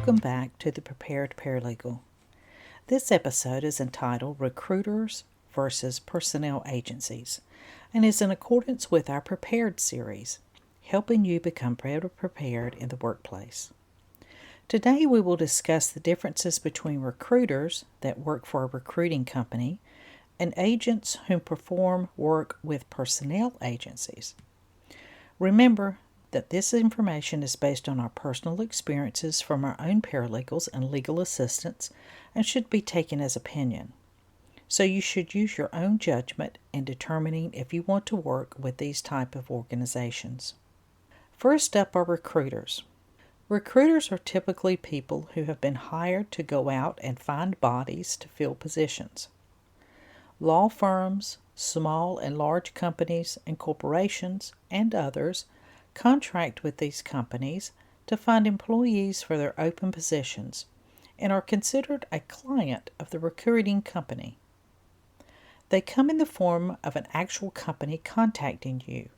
Welcome back to the Prepared Paralegal. This episode is entitled Recruiters versus Personnel Agencies and is in accordance with our Prepared series, helping you become better prepared in the workplace. Today we will discuss the differences between recruiters that work for a recruiting company and agents who perform work with personnel agencies. Remember that this information is based on our personal experiences from our own paralegals and legal assistants and should be taken as opinion. So you should use your own judgment in determining if you want to work with these type of organizations. First up are recruiters. Recruiters are typically people who have been hired to go out and find bodies to fill positions. Law firms, small and large companies and corporations, and others contract with these companies to find employees for their open positions and are considered a client of the recruiting company. They come in the form of an actual company contacting you,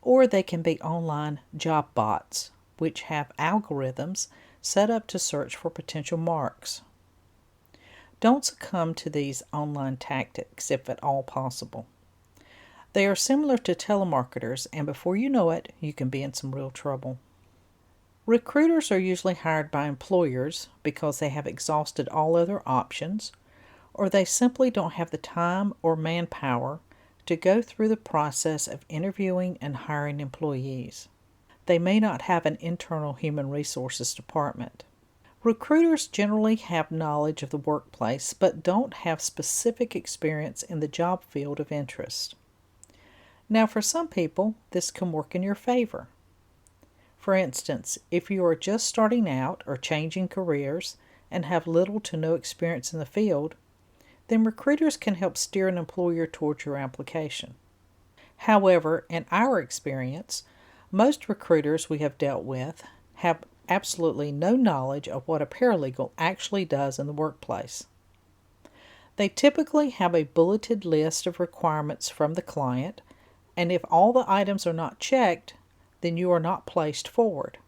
or they can be online job bots, which have algorithms set up to search for potential marks. Don't succumb to these online tactics if at all possible. They are similar to telemarketers, and before you know it, you can be in some real trouble. Recruiters are usually hired by employers because they have exhausted all other options, or they simply don't have the time or manpower to go through the process of interviewing and hiring employees. They may not have an internal human resources department. Recruiters generally have knowledge of the workplace but don't have specific experience in the job field of interest. Now, for some people, this can work in your favor. For instance, if you are just starting out or changing careers and have little to no experience in the field, then recruiters can help steer an employer towards your application. However, in our experience, most recruiters we have dealt with have absolutely no knowledge of what a paralegal actually does in the workplace. They typically have a bulleted list of requirements from the client, and if all the items are not checked, then you are not placed forward.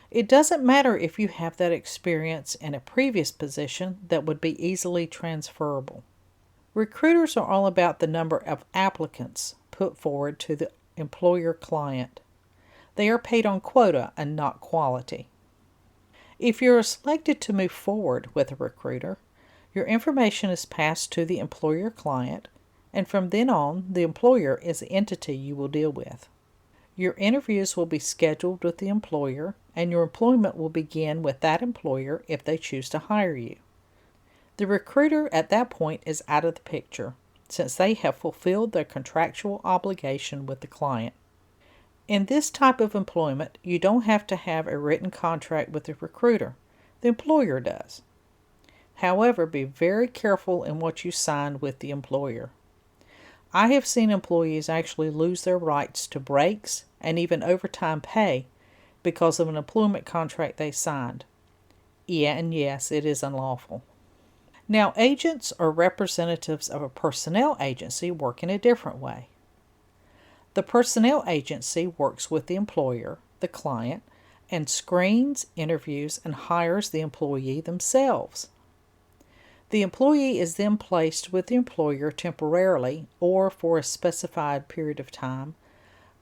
It doesn't matter if you have that experience in a previous position that would be easily transferable. Recruiters are all about the number of applicants put forward to the employer client. They are paid on quota and not quality. If you are selected to move forward with a recruiter, your information is passed to the employer client, and from then on, the employer is the entity you will deal with. Your interviews will be scheduled with the employer, and your employment will begin with that employer if they choose to hire you. The recruiter at that point is out of the picture, since they have fulfilled their contractual obligation with the client. In this type of employment, you don't have to have a written contract with the recruiter. The employer does. However, be very careful in what you sign with the employer. I have seen employees actually lose their rights to breaks and even overtime pay because of an employment contract they signed. And yes, it is unlawful. Now, agents or representatives of a personnel agency work in a different way. The personnel agency works with the employer, the client, and screens, interviews, and hires the employee themselves. The employee is then placed with the employer temporarily or for a specified period of time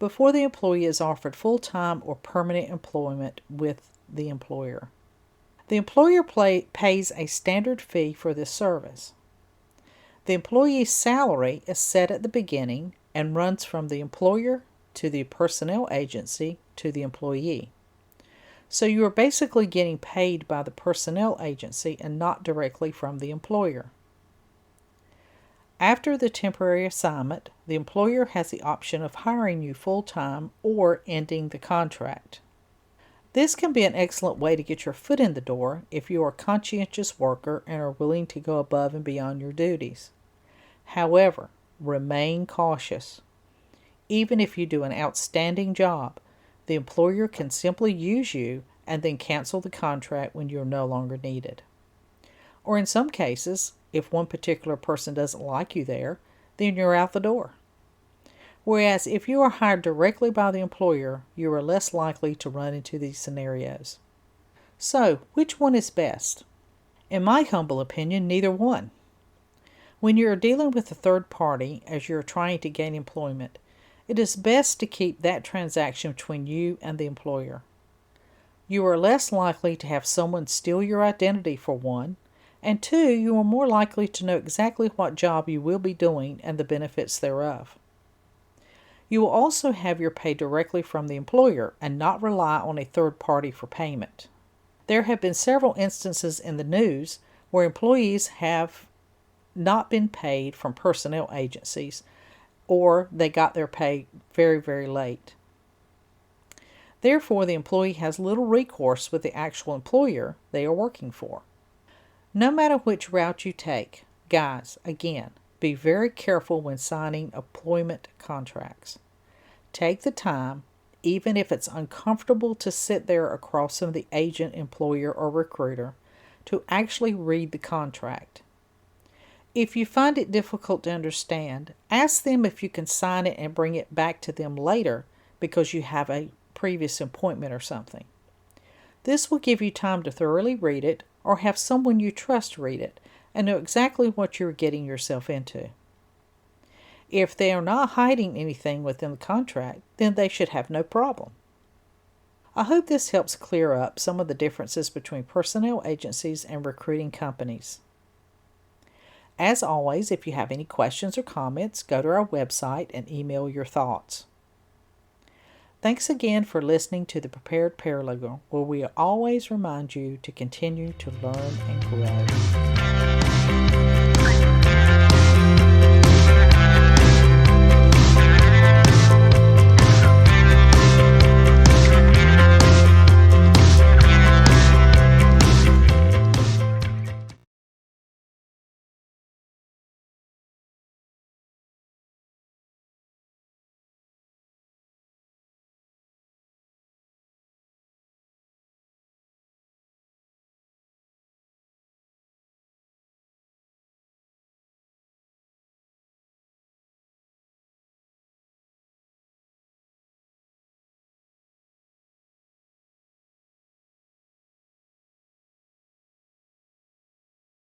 before the employee is offered full-time or permanent employment with the employer. The employer pays a standard fee for this service. The employee's salary is set at the beginning and runs from the employer to the personnel agency to the employee. So you are basically getting paid by the personnel agency and not directly from the employer. After the temporary assignment, the employer has the option of hiring you full-time or ending the contract. This can be an excellent way to get your foot in the door if you are a conscientious worker and are willing to go above and beyond your duties. However, remain cautious. Even if you do an outstanding job, the employer can simply use you and then cancel the contract when you're no longer needed. Or in some cases, if one particular person doesn't like you there, then you're out the door. Whereas if you are hired directly by the employer, you are less likely to run into these scenarios. So, which one is best? In my humble opinion, neither one. When you are dealing with a third party as you are trying to gain employment, it is best to keep that transaction between you and the employer. You are less likely to have someone steal your identity, for one, and two, you are more likely to know exactly what job you will be doing and the benefits thereof. You will also have your pay directly from the employer and not rely on a third party for payment. There have been several instances in the news where employees have not been paid from personnel agencies, or they got their pay very, very late. Therefore, the employee has little recourse with the actual employer they are working for. No matter which route you take, guys, again, be very careful when signing employment contracts. Take the time, even if it's uncomfortable to sit there across from the agent, employer, or recruiter, to actually read the contract. If you find it difficult to understand, ask them if you can sign it and bring it back to them later because you have a previous appointment or something. This will give you time to thoroughly read it or have someone you trust read it and know exactly what you're getting yourself into. If they are not hiding anything within the contract, then they should have no problem. I hope this helps clear up some of the differences between personnel agencies and recruiting companies. As always, if you have any questions or comments, go to our website and email your thoughts. Thanks again for listening to The Prepared Paralegal, where we always remind you to continue to learn and grow.